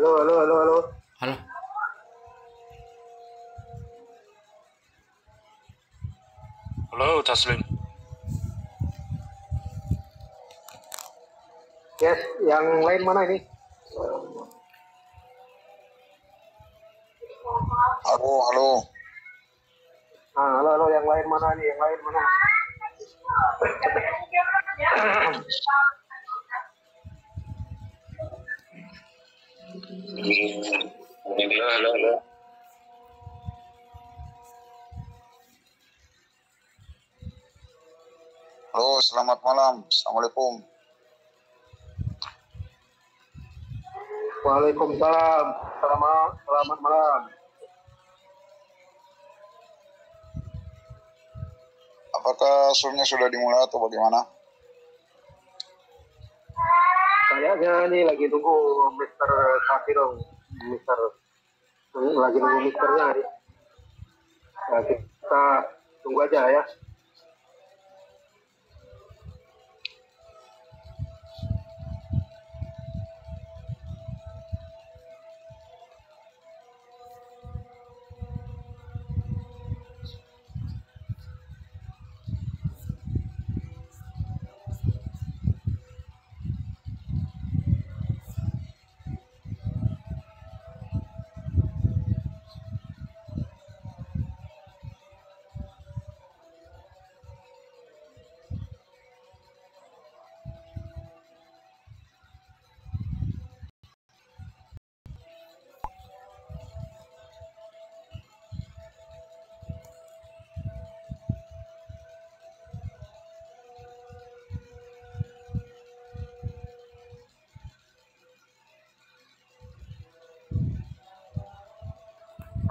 Halo, halo, halo, halo. Halo. Halo, Taslim. Yes, yang lain mana ini? Halo, halo. Nah, halo, halo, yang lain mana nih? Yang lain mana? Halo, halo, halo. Halo, selamat malam. Assalamualaikum. Waalaikumsalam. Selamat malam. Apakah zoomnya sudah dimulai atau bagaimana? Kayaknya nih lagi nunggu Mister Sakir dong. Mister lagi nunggu Misternya nih. Nah, kita tunggu aja ya.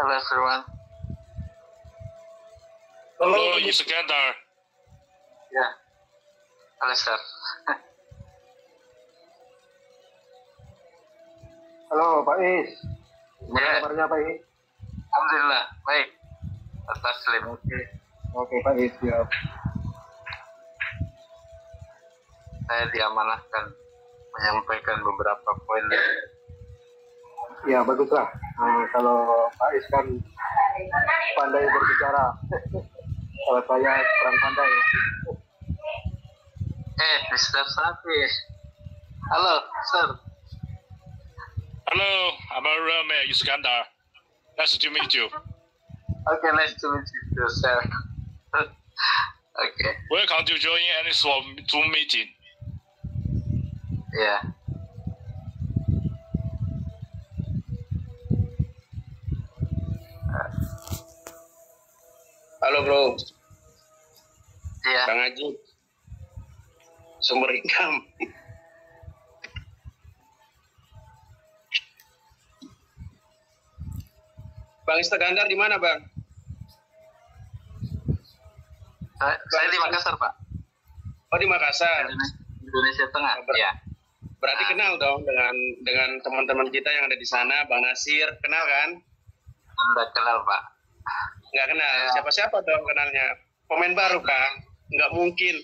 Hello everyone. Halo, Iskandar. Ya, halo sir. Halo Pak Is. Ya, Kabarnya Pak Is? alhamdulillah baik. Atas Slim. Oke Pak Is, siap. Saya diamanahkan menyampaikan beberapa poin. Ya baguslah. Nah, kalau Pak Is kan pandai berbicara. Kalau saya kurang pandai. Mr. Safi. Halo, sir. Halo, I'm Iskandar. Nice to meet you. Okay, nice to meet you too, sir. Okay, Welcome to join any Zoom meeting. ya. Halo bro, Iya. Bang Haji, sumber income. Bang Iskandar di mana bang? Saya di Makassar, Pak. Oh di Makassar. Indonesia Tengah. Iya. Berarti kenal dong dengan teman-teman kita yang ada di sana, Bang Nasir, kenal kan? Anda kenal, Pak? Nggak kenal. Ya. Siapa-siapa dong kenalnya? Pemain baru kan? Nggak mungkin.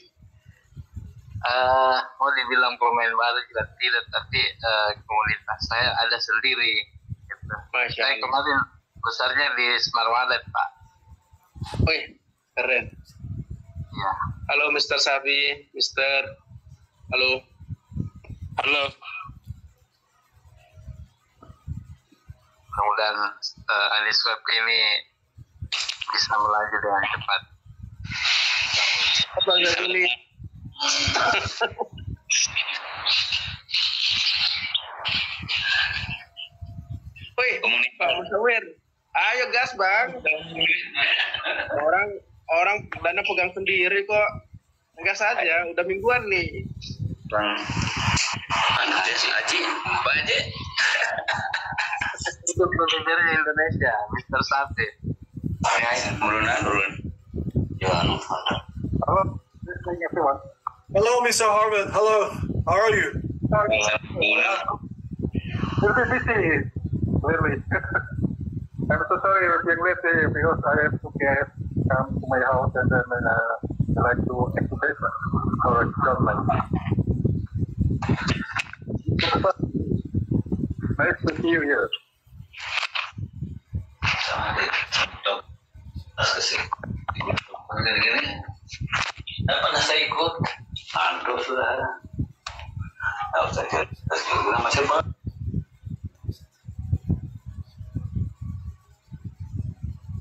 Mau dibilang pemain baru juga tidak, tapi komunitas saya ada sendiri. Gitu. Masya Saya Allah. kemarin besarnya di Smart Wallet, Pak. Wih, keren. Iya. Halo Mr. Safi, Mr. Halo. Halo. Mudah-mudahan Aniswap ini bisa melaju dengan cepat. Bang Jaduli. Wih, Pak Musawir. Ayo gas bang. Orang dana pegang sendiri kok. Gas aja, udah mingguan nih. Bang Anda si Haji, Pak Haji. Itu manajer Indonesia, Mr. Sate. Ya, nurun. Jangan lupa. Halo, good morning everyone. Hello, Mr. Harvard. Hello. How are you? Very busy, really. I'm so sorry for being late because I have to come to my house and then I like to exercise or job like. Nice to see you here. Gini, pernah saya ikut, aduh sudah, harus saya masih apa?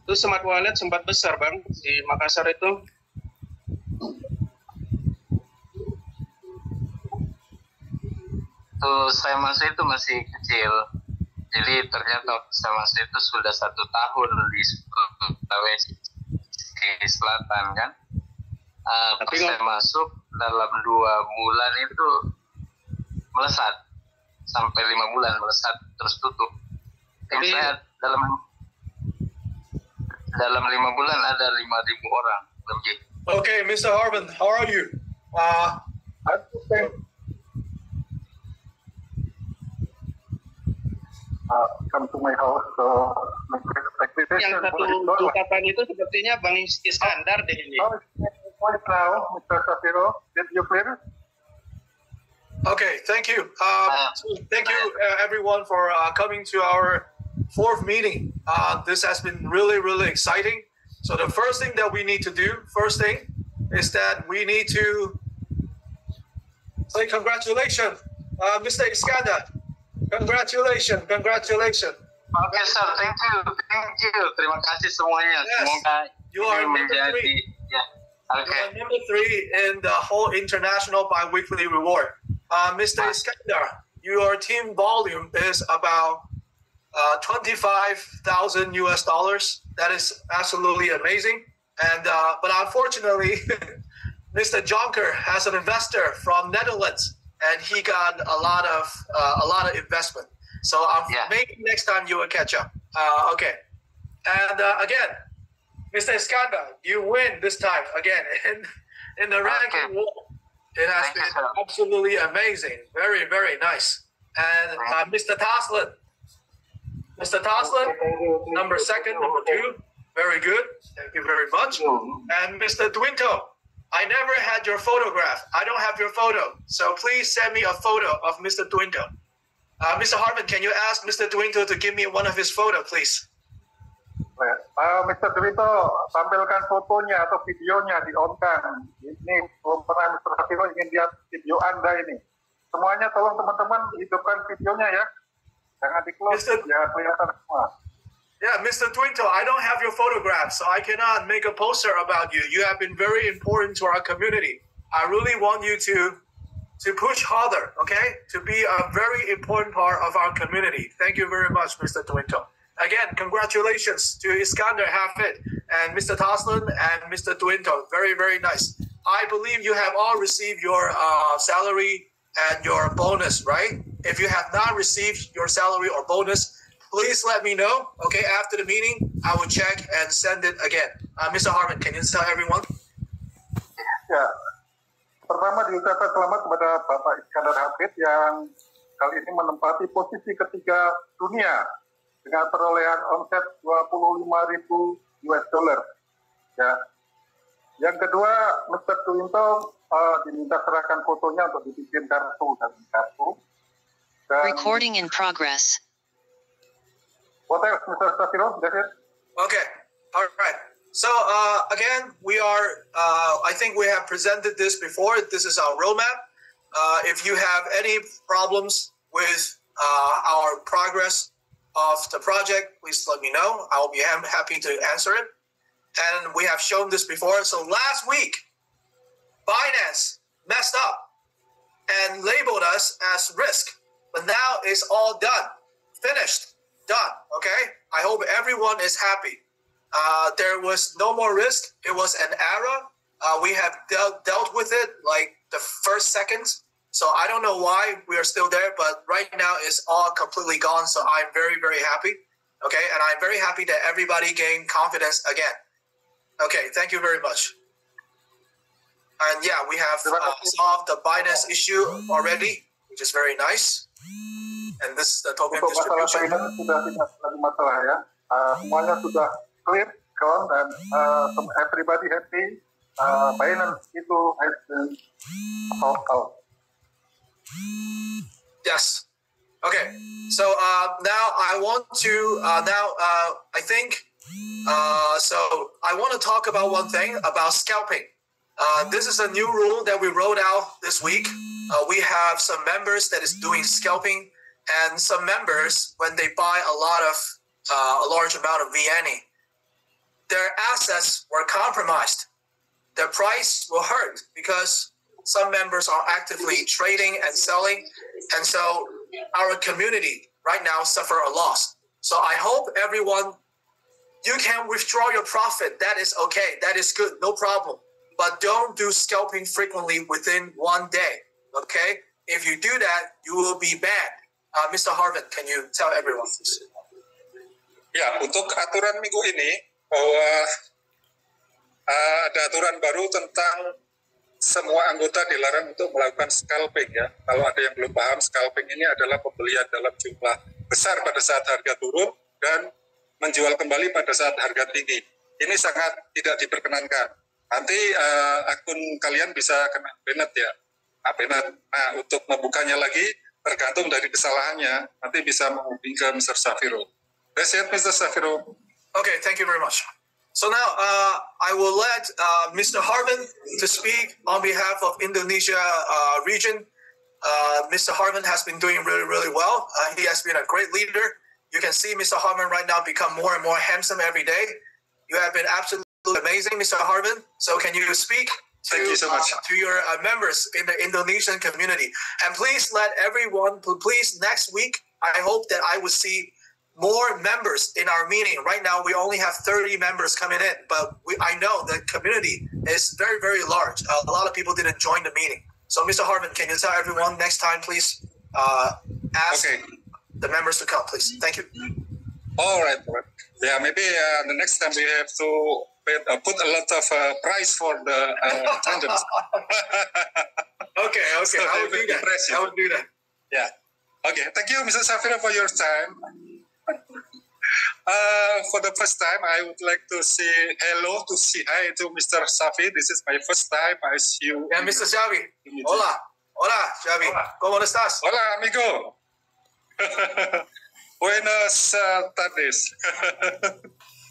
Itu Smart Wallet sempat besar bang di Makassar itu. Tuh saya masuk itu masih kecil. Jadi ternyata saya masuk itu sudah 1 tahun di Sulawesi Selatan kan. Pas saya masuk dalam 2 bulan itu melesat sampai 5 bulan melesat terus tutup. Tim saya dalam 5 bulan ada 5.000 orang lebih. Okay, Mr. Harvin, how are you? I'm okay. Come to my house. Yang satu ucapan itu sepertinya Bang Iskandar deh ini. Right now, Mr. Safiro, did you clear? Okay, thank you. Thank you, everyone, for coming to our 4th meeting. This has been really, really exciting. So the first thing that we need to do, is that we need to say congratulations, Mr. Iskandar. Congratulations. Oke, sir, thank you. Terima kasih semuanya. Yes. Semoga You are ini number 3. ya. You are number 3 in the whole international biweekly reward. Mr. Iskandar, your team volume is about $25,000 US. That is absolutely amazing. And but unfortunately, Mr. Jonker has an investor from Netherlands, and he got a lot of investment. So maybe next time you will catch up. Okay. And again, Mr. Iskandar, you win this time again in the ranking war. It has been absolutely amazing. Very, very nice. And Mr. Taslan, number 2, very good. Thank you very much. And Mr. Twinto, I never had your photograph. I don't have your photo. So please send me a photo of Mr. Twinto. Mr. Harvin, can you ask Mr. Twinto to give me one of his photo, please? Mr. Twinto, tampilkan fotonya atau videonya di on-cam. Ini belum pernah Mr. Safiro ingin lihat video Anda ini. Semuanya tolong teman-teman hidupkan videonya ya. Jangan di-close, ya kelihatan semua. Yeah, Mr. Twinto, I don't have your photograph, so I cannot make a poster about you. You have been very important to our community. I really want you to push harder, okay? To be a very important part of our community. Thank you very much, Mr. Twinto. Again, congratulations to Iskandar Hafid and Mr. Taslan and Mr. Twinto. Very, very nice. I believe you have all received your salary and your bonus, right? If you have not received your salary or bonus, please let me know. Okay, after the meeting, I will check and send it again. Mr. Harvin, can you tell everyone? Ya, pertama diucapkan selamat kepada Bapak Iskandar Hafid yang kali ini menempati posisi ketiga dunia dengan perolehan omset 25.000 US dollar. Ya. Yang kedua, Mr. Twinto diminta serahkan fotonya untuk dibikin kartu dan kartu. Recording in progress. What else, Mr. Safiro? That's it? Okay. All right. So again, we are. I think we have presented this before. This is our roadmap. If you have any problems with our progress of the project, please let me know. I will be happy to answer it. And we have shown this before. So last week, Binance messed up and labeled us as risk, but now it's all done, finished. Done. Okay. I hope everyone is happy. There was no more risk. It was an error. We have dealt with it like the first seconds. So I don't know why we are still there, but right now it's all completely gone. So I'm very, very happy. Okay. And I'm very happy that everybody gained confidence again. Okay. Thank you very much. And yeah, we have solved the Binance issue already, which is very nice. And this is the token Untuk masalah distribution. Binance sudah tidak lagi masalah ya. Semuanya sudah clear, gone, dan everybody happy. Binance itu has been solved out. Yes. Okay, so now I want to so I want to talk about one thing about scalping. This is a new rule that we rolled out this week. We have some members that is doing scalping, and some members, when they buy a large amount of VNE, their assets were compromised. Their price will hurt because some members are actively trading and selling, and so our community right now suffer a loss. So I hope everyone, you can withdraw your profit. That is okay. That is good. No problem. But don't do scalping frequently within one day. Okay? If you do that, you will be banned. Mr. Harvin, can you tell everyone, please? Ya, untuk aturan minggu ini bahwa ada aturan baru tentang semua anggota dilarang untuk melakukan scalping ya. Kalau ada yang belum paham, scalping ini adalah pembelian dalam jumlah besar pada saat harga turun dan menjual kembali pada saat harga tinggi. Ini sangat tidak diperkenankan. Nanti akun kalian bisa kena banned ya. Nah, untuk membukanya lagi tergantung dari kesalahannya. Nanti bisa menghubungi ke Mr. Safiro. That's it, Mr. Safiro. Okay, thank you very much. So now I will let Mr. Harvin to speak on behalf of Indonesia region. Mr. Harvin has been doing really, really well. He has been a great leader. You can see Mr. Harvin right now become more and more handsome every day. You have been absolutely amazing, Mr. Harvin. So can you speak to, Thank you so much. To your members in the Indonesian community? And please let everyone, please next week, I hope that I will see more members in our meeting. Right now, we only have 30 members coming in, but I know the community is very, very large. A lot of people didn't join the meeting. So, Mr. Harvin, can you tell everyone next time, please, ask the members to come, please? Thank you. All right. Yeah, maybe the next time we have to put a lot of price for the attendance. Okay, So I will do that. impressive. I will do that. Yeah. Okay. Thank you, Mr. Safiro, for your time. For the first time, I would like to say hi to Mr. Safi. This is my first time I see you. Yeah, Mr. Xavi. Hola, Xavi. ¿Cómo estás? Hola, amigo. Buenas tardes.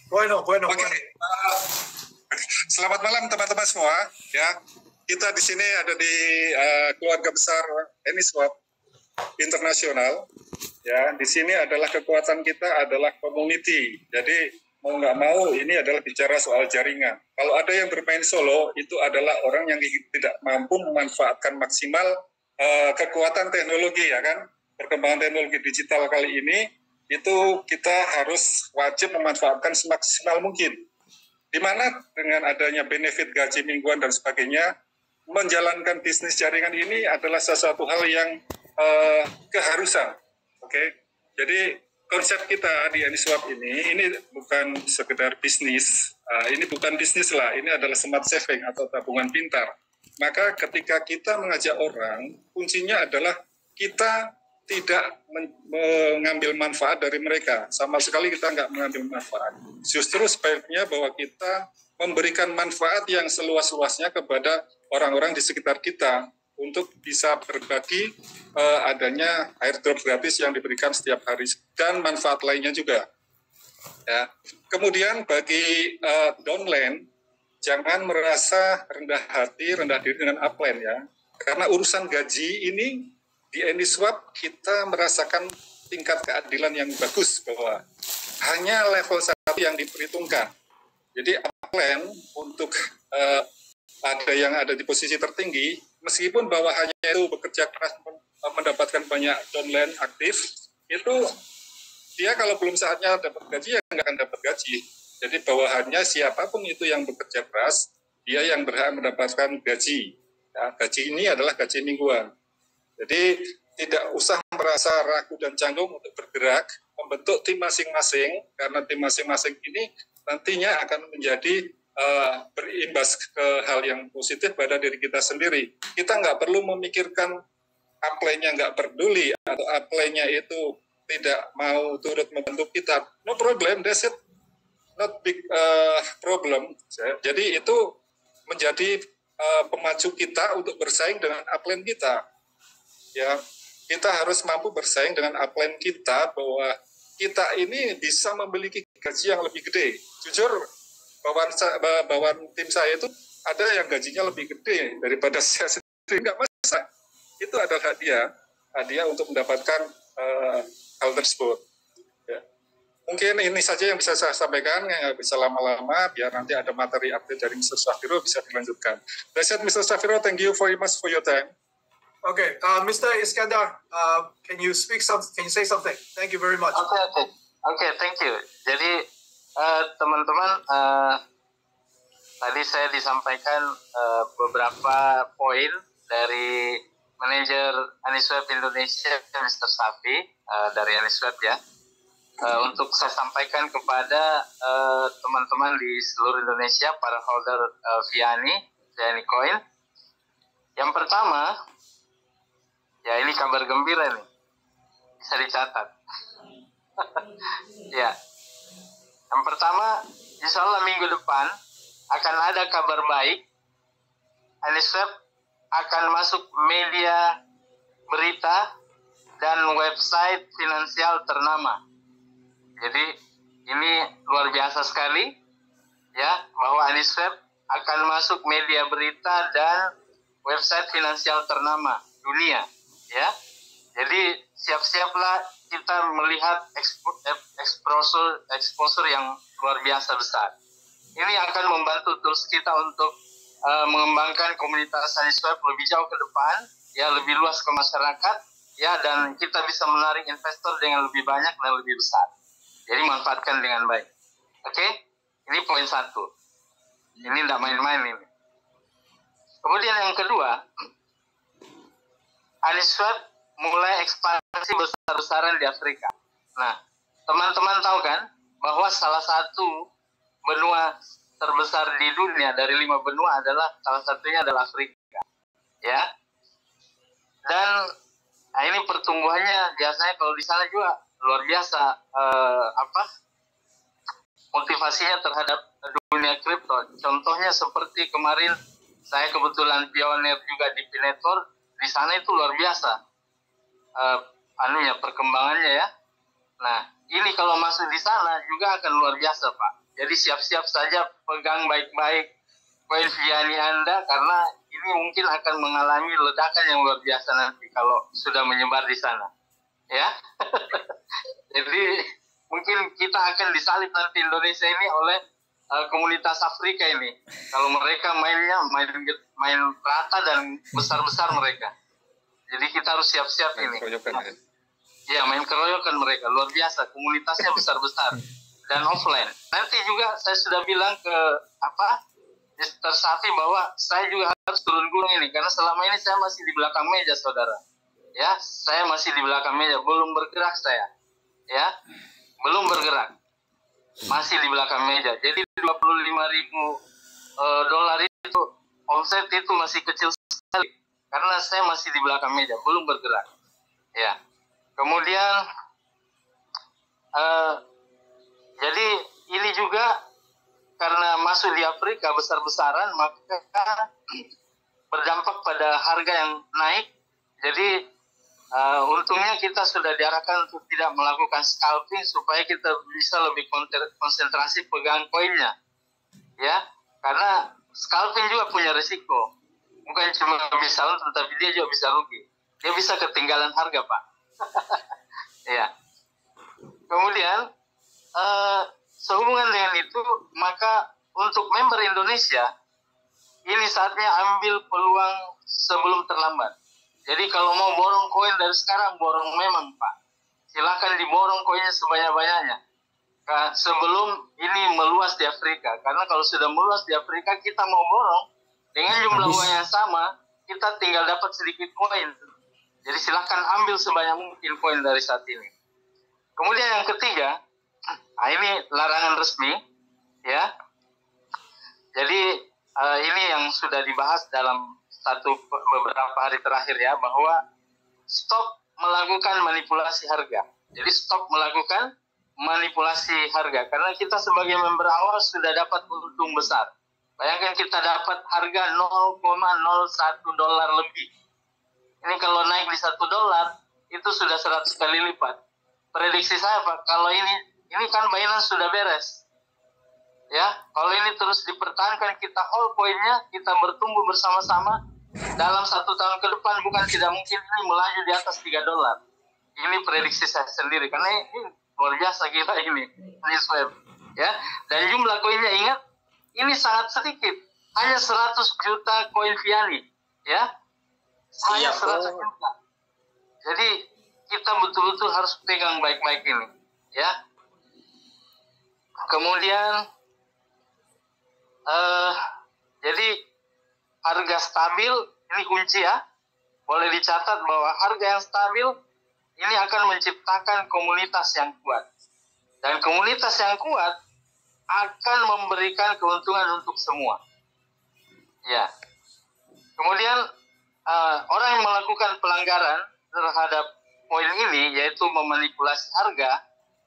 Bueno. Selamat malam teman-teman semua. Ya, kita di sini ada di keluarga besar Eniswap Internasional. Ya, di sini adalah kekuatan kita adalah community. Jadi mau nggak mau ini adalah bicara soal jaringan. Kalau ada yang bermain solo itu adalah orang yang tidak mampu memanfaatkan maksimal kekuatan teknologi ya kan. Perkembangan teknologi digital kali ini itu kita harus wajib memanfaatkan semaksimal mungkin. Di mana dengan adanya benefit gaji mingguan dan sebagainya, menjalankan bisnis jaringan ini adalah sesuatu hal yang keharusan. Oke, jadi konsep kita di Eniswap ini bukan sekedar bisnis, ini bukan bisnis lah, ini adalah smart saving atau tabungan pintar. Maka ketika kita mengajak orang, kuncinya adalah kita tidak mengambil manfaat dari mereka, sama sekali kita nggak mengambil manfaat. Justru sebaiknya bahwa kita memberikan manfaat yang seluas-luasnya kepada orang-orang di sekitar kita, untuk bisa berbagi adanya airdrop gratis yang diberikan setiap hari dan manfaat lainnya juga. Ya. Kemudian bagi downline, jangan merasa rendah hati, rendah diri dengan upline ya. Karena urusan gaji ini di Eniswap kita merasakan tingkat keadilan yang bagus bahwa hanya level 1 yang diperhitungkan. Jadi upline untuk ada yang ada di posisi tertinggi, meskipun bawahannya itu bekerja keras mendapatkan banyak downline aktif, itu dia kalau belum saatnya dapat gaji ya nggak akan dapat gaji. Jadi bawahannya siapapun itu yang bekerja keras, dia yang berhak mendapatkan gaji. Ya, gaji ini adalah gaji mingguan. Jadi tidak usah merasa ragu dan canggung untuk bergerak, membentuk tim masing-masing, karena tim masing-masing ini nantinya akan menjadi berimbas ke hal yang positif pada diri kita sendiri. Kita nggak perlu memikirkan upline-nya nggak peduli atau upline-nya itu tidak mau turut membantu kita. No problem, that's it. Not big problem. Jadi itu menjadi pemacu kita untuk bersaing dengan upline kita. Ya, kita harus mampu bersaing dengan upline kita bahwa kita ini bisa memiliki gaji yang lebih gede. Jujur, bawaan tim saya itu ada yang gajinya lebih gede daripada saya sendiri, nggak masalah. Itu adalah hadiah untuk mendapatkan hal tersebut. Ya. Mungkin ini saja yang bisa saya sampaikan, nggak bisa lama-lama, biar nanti ada materi update dari Mr. Safiro bisa dilanjutkan. That's it, Mr. Safiro, thank you very much for your time. Okay, Mr. Iskandar, can you say something? Thank you very much. Okay, thank you. Jadi teman-teman, tadi saya disampaikan beberapa poin dari manajer Anisweb Indonesia, Mr. Safi, dari Anisweb ya, untuk saya sampaikan kepada teman-teman di seluruh Indonesia, para holder Viani Coin. Yang pertama, ya ini kabar gembira nih, bisa dicatat. Ya, yang pertama, insya Allah minggu depan akan ada kabar baik. Anisweb akan masuk media berita dan website finansial ternama. Jadi ini luar biasa sekali ya, bahwa Anisweb akan masuk media berita dan website finansial ternama dunia ya. Jadi siap-siaplah kita melihat exposure yang luar biasa besar. Ini akan membantu terus kita untuk mengembangkan komunitas Anisweb lebih jauh ke depan, ya, lebih luas ke masyarakat, ya, dan kita bisa menarik investor dengan lebih banyak dan lebih besar. Jadi manfaatkan dengan baik. Oke? Ini poin 1. Ini tidak main-main ini. Kemudian yang kedua, Anisweb mulai ekspansi besar-besaran di Afrika. Nah, teman-teman tahu kan bahwa salah satu benua terbesar di dunia dari 5 benua adalah, salah satunya adalah Afrika, ya. Dan ini pertumbuhannya biasanya kalau di sana juga luar biasa, motivasinya terhadap dunia kripto. Contohnya seperti kemarin saya kebetulan pionir juga di Pinetor, di sana itu luar biasa perkembangannya ya. Nah, ini kalau masuk di sana juga akan luar biasa, Pak. Jadi siap-siap saja, pegang baik-baik koin Viani Anda, karena ini mungkin akan mengalami ledakan yang luar biasa nanti kalau sudah menyebar di sana. Ya. Jadi mungkin kita akan disalib nanti Indonesia ini oleh komunitas Afrika ini. Kalau mereka main rata dan besar-besar mereka. Jadi kita harus siap-siap ini. Ya, main keroyokan mereka luar biasa, komunitasnya besar-besar dan offline. Nanti juga saya sudah bilang ke Mr. Safi bahwa saya juga harus turun gunung ini, karena selama ini saya masih di belakang meja, saudara. Ya, saya masih di belakang meja, belum bergerak saya. Ya, belum bergerak, masih di belakang meja. Jadi 25.000 dolar itu omset itu masih kecil sekali, karena saya masih di belakang meja, belum bergerak. Ya. Kemudian jadi ini juga karena masuk di Afrika besar-besaran, maka berdampak pada harga yang naik. Jadi untungnya kita sudah diarahkan untuk tidak melakukan scalping supaya kita bisa lebih konsentrasi pegang koinnya. Ya, karena scalping juga punya risiko. Bukan cuma bisa untung, tapi dia juga bisa rugi. Dia bisa ketinggalan harga, Pak. Ya. Kemudian sehubungan dengan itu, maka untuk member Indonesia ini saatnya ambil peluang sebelum terlambat. Jadi kalau mau borong koin dari sekarang, borong memang, Pak. Silakan diborong koinnya sebanyak-banyaknya sebelum ini meluas di Afrika. Karena kalau sudah meluas di Afrika, kita mau borong dengan jumlah uang yang sama, kita tinggal dapat sedikit koin. Jadi silakan ambil sebanyak mungkin koin dari saat ini. Kemudian yang ketiga, ini larangan resmi, ya. Jadi ini yang sudah dibahas dalam beberapa hari terakhir ya, bahwa stop melakukan manipulasi harga. Jadi stop melakukan manipulasi harga, karena kita sebagai member awal sudah dapat untung besar. Bayangkan kita dapat harga 0,01 dolar lebih. Ini kalau naik di $1, itu sudah 100 kali lipat. Prediksi saya Pak, kalau ini kan Binance sudah beres. Ya, kalau ini terus dipertahankan, kita hold poinnya, kita bertumbuh bersama-sama dalam 1 tahun ke depan, bukan tidak mungkin ini melaju di atas $3. Ini prediksi saya sendiri, karena ini luar biasa gila ini Uniswap. Ya, dan jumlah koinnya ingat, ini sangat sedikit, hanya 100 juta koin Viani, ya, hanya 100 juta. Jadi kita betul-betul harus pegang baik-baik ini, ya. Kemudian jadi harga stabil ini kunci ya. Boleh dicatat bahwa harga yang stabil ini akan menciptakan komunitas yang kuat. Dan komunitas yang kuat akan memberikan keuntungan untuk semua. Ya. Kemudian orang yang melakukan pelanggaran terhadap poin ini, yaitu memanipulasi harga,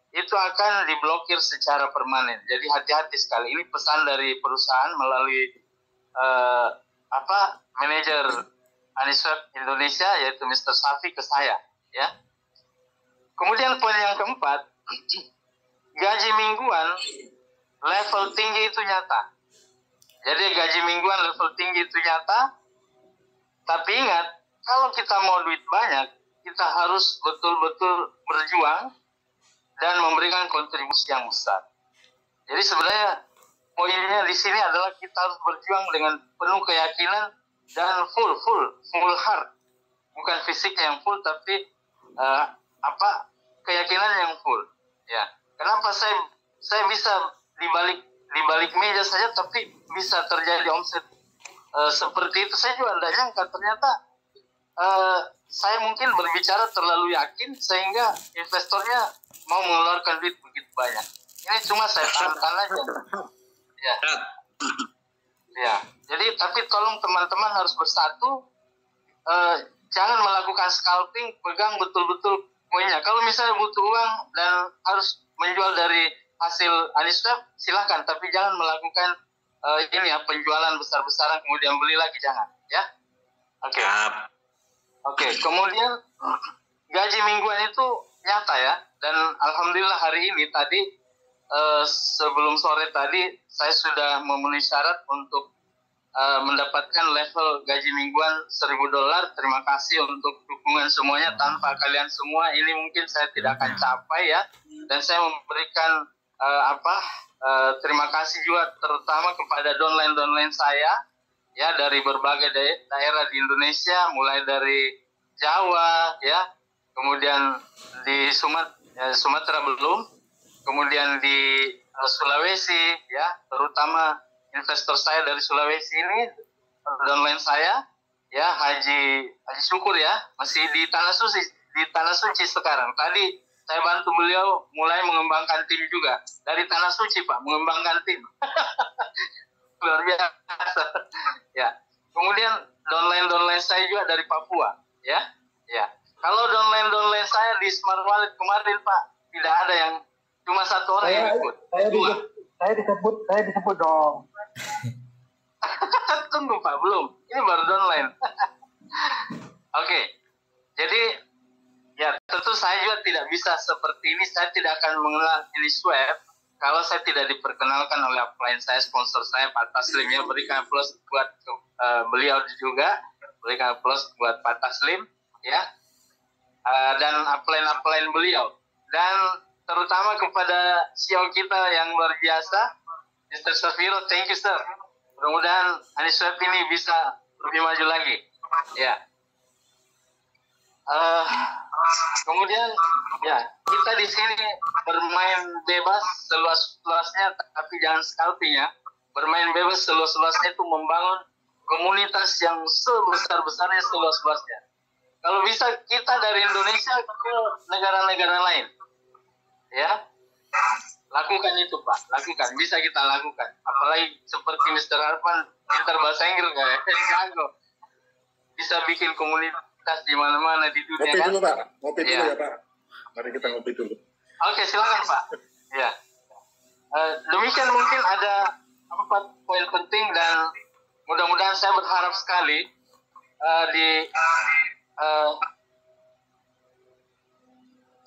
itu akan diblokir secara permanen. Jadi hati-hati sekali. Ini pesan dari perusahaan melalui manajer Uniswap Indonesia, yaitu Mr. Safi ke saya. Ya. Kemudian poin yang keempat, gaji mingguan level tinggi itu nyata. Jadi gaji mingguan level tinggi itu nyata. Tapi ingat, kalau kita mau duit banyak, kita harus betul-betul berjuang dan memberikan kontribusi yang besar. Jadi sebenarnya poinnya di sini adalah kita harus berjuang dengan penuh keyakinan dan full heart, bukan fisik yang full, tapi keyakinan yang full. Ya, kenapa saya bisa di balik meja saja, tapi bisa terjadi omset seperti itu? Saya juga tidak nyangka ternyata. Saya mungkin berbicara terlalu yakin sehingga investornya mau mengeluarkan duit begitu banyak. Ini cuma saya tantang aja. Ya. Ya. Jadi tapi tolong teman-teman harus bersatu. Jangan melakukan scalping, pegang betul-betul poinnya. Kalau misalnya butuh uang dan harus menjual dari hasil Uniswap, silakan. Tapi jangan melakukan penjualan besar-besaran kemudian beli lagi, jangan. Ya. Oke. Oke, kemudian gaji mingguan itu nyata ya, dan alhamdulillah hari ini tadi sebelum sore tadi saya sudah memenuhi syarat untuk mendapatkan level gaji mingguan $1.000. Terima kasih untuk dukungan semuanya. Tanpa kalian semua ini mungkin saya tidak akan capai ya, dan saya memberikan terima kasih juga terutama kepada downline saya. Ya, dari berbagai daerah di Indonesia, mulai dari Jawa, ya, kemudian di Sumatera belum, kemudian di Sulawesi, ya, terutama investor saya dari Sulawesi ini, downline saya, ya, Haji Syukur ya, masih di Tanah Suci sekarang. Tadi saya bantu beliau mulai mengembangkan tim juga dari Tanah Suci Pak, mengembangkan tim. Luar biasa. Ya. Kemudian downline saya juga dari Papua, ya. Ya. Kalau downline saya di Smart Wallet kemarin Pak, tidak ada yang, cuma 1 orang yang ikut. Saya disebut dong. Tunggu Pak, belum. Ini baru downline. Oke. Jadi ya tentu saya juga tidak bisa seperti ini. Saya tidak akan mengenal Uniswap kalau saya tidak diperkenalkan oleh upline saya, sponsor saya, Pak Taslim, ya. Berikan plus buat beliau juga, berikan plus buat Pak Taslim, ya, dan upline beliau, dan terutama kepada CEO kita yang luar biasa, Mr. Safiro. Thank you sir. Mudah-mudahan Uniswap ini bisa lebih maju lagi, ya. Kemudian ya kita di sini bermain bebas seluas-luasnya, tapi jangan scalping ya. Bermain bebas seluas-luasnya itu membangun komunitas yang sebesar-besarnya, seluas-luasnya. Kalau bisa kita dari Indonesia ke negara-negara lain, ya, lakukan itu Pak, lakukan, bisa kita lakukan. Apalagi seperti Mr. Arfan, pintar bahasa Inggris kayak jago, bisa bikin komunitas di mana-mana di dunia. Ngopi kan? dulu Pak, ngopi dulu ya. ya Pak. Mari kita ngopi dulu. Oke, silakan Pak. Ya. Demikian mungkin ada 4 poin penting, dan mudah-mudahan saya berharap sekali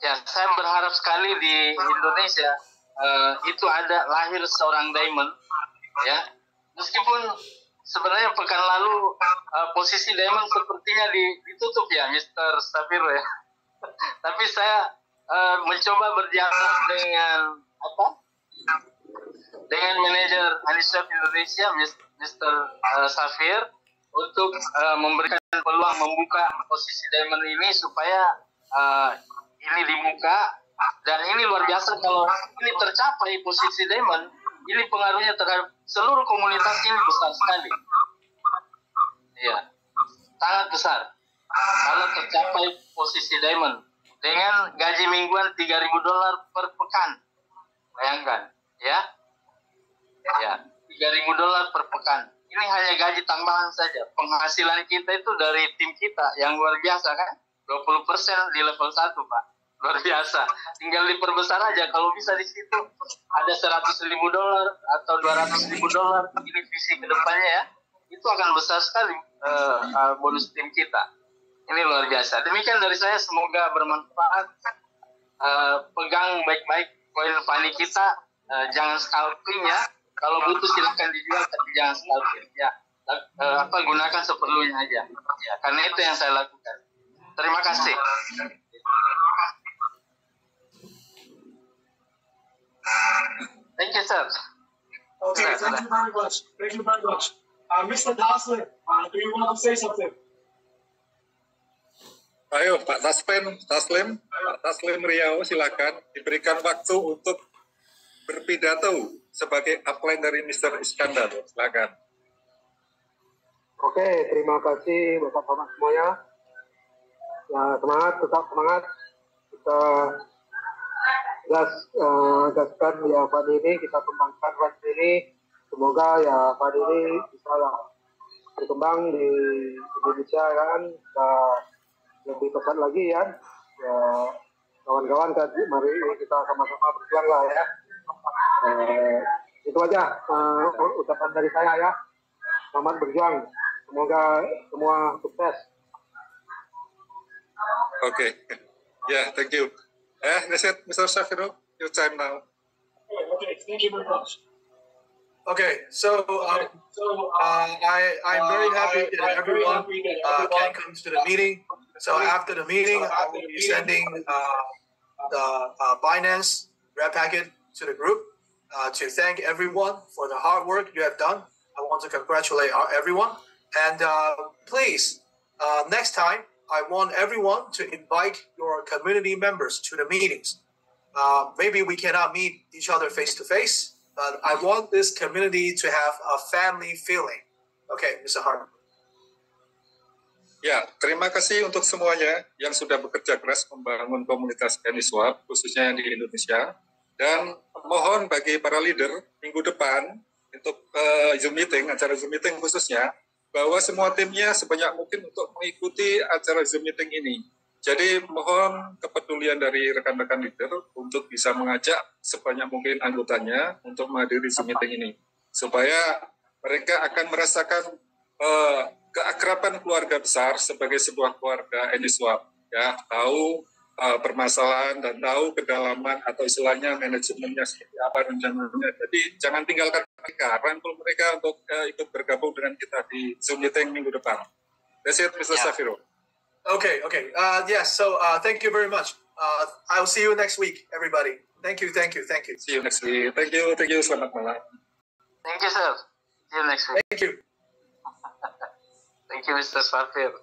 Ya, saya berharap sekali di Indonesia itu ada lahir seorang Diamond, ya. Meskipun sebenarnya pekan lalu posisi Diamond sepertinya ditutup ya, Mr. Safir ya. Tapi saya mencoba berdialog dengan manajer Aniswap Indonesia, Mr. Safir, untuk memberikan peluang membuka posisi Diamond ini supaya ini dibuka. Dan ini luar biasa kalau ini tercapai posisi Diamond, ini pengaruhnya terhadap seluruh komunitas ini besar sekali. Iya, sangat besar. Kalau tercapai posisi Diamond dengan gaji mingguan $3.000 per pekan, bayangkan, ya, $3.000 per pekan. Ini hanya gaji tambahan saja. Penghasilan kita itu dari tim kita yang luar biasa kan, 20% di level 1, Pak. Luar biasa. Tinggal diperbesar aja. Kalau bisa di situ ada $100.000 atau $200.000, ini visi ke depannya ya. Itu akan besar sekali bonus tim kita. Ini luar biasa. Demikian dari saya. Semoga bermanfaat. Pegang baik-baik koin Fanny kita. Jangan scalping ya. Kalau butuh silakan dijual, tapi jangan scalping ya. Gunakan seperlunya aja. Ya, karena itu yang saya lakukan. Terima kasih. Thank you, sir. Okay, thank you very much. Thank you very much. Mr. Taslim, do you want to say something? Ayo, Pak Taslim Riau, silakan diberikan waktu untuk berpidato sebagai upline dari Mr. Iskandar. Silakan. Oke, terima kasih Bapak-Bapak semuanya. Ya, semangat, tetap semangat. Kita gaskan ya Pak ini, kita kembangkan Pak ini. Semoga ya Pak ini bisa berkembang di Indonesia kan, bisa lebih pesat lagi ya. Ya kawan-kawan, mari kita sama-sama berjuang lah ya. Itu aja ucapan dari saya ya. Selamat berjuang. Semoga semua sukses. Oke. Yeah, thank you. That's it, Mr. Safiro. Your time now. Okay, thank you very much. Okay, so I'm very happy that everyone can come to the meeting. So after the meeting, I will be sending the Binance red packet to the group to thank everyone for the hard work you have done. I want to congratulate everyone. And please, next time, I want everyone to invite your community members to the meetings. Maybe we cannot meet each other face to face, but I want this community to have a family feeling. Okay, Mr. Hart. Ya, terima kasih untuk semuanya yang sudah bekerja keras membangun komunitas Aniswap, khususnya yang di Indonesia. Dan mohon bagi para leader minggu depan untuk Zoom meeting, acara Zoom meeting khususnya, bahwa semua timnya sebanyak mungkin untuk mengikuti acara Zoom meeting ini. Jadi mohon kepedulian dari rekan-rekan leader untuk bisa mengajak sebanyak mungkin anggotanya untuk menghadiri Zoom meeting ini. Supaya mereka akan merasakan keakraban keluarga besar sebagai sebuah keluarga Aniswap. Ya, tahu permasalahan dan tahu kedalaman atau istilahnya manajemennya seperti apa rencananya. Jadi jangan tinggalkan mereka, rangkul mereka untuk ikut bergabung dengan kita di Zoom meeting minggu depan. That's it, Mr. Safiro. Okay. Yes, so thank you very much. I'll see you next week, everybody. Thank you. See you next week. Thank you. Selamat malam. Thank you, sir. See you next week. Thank you. Thank you, Mr. Safir.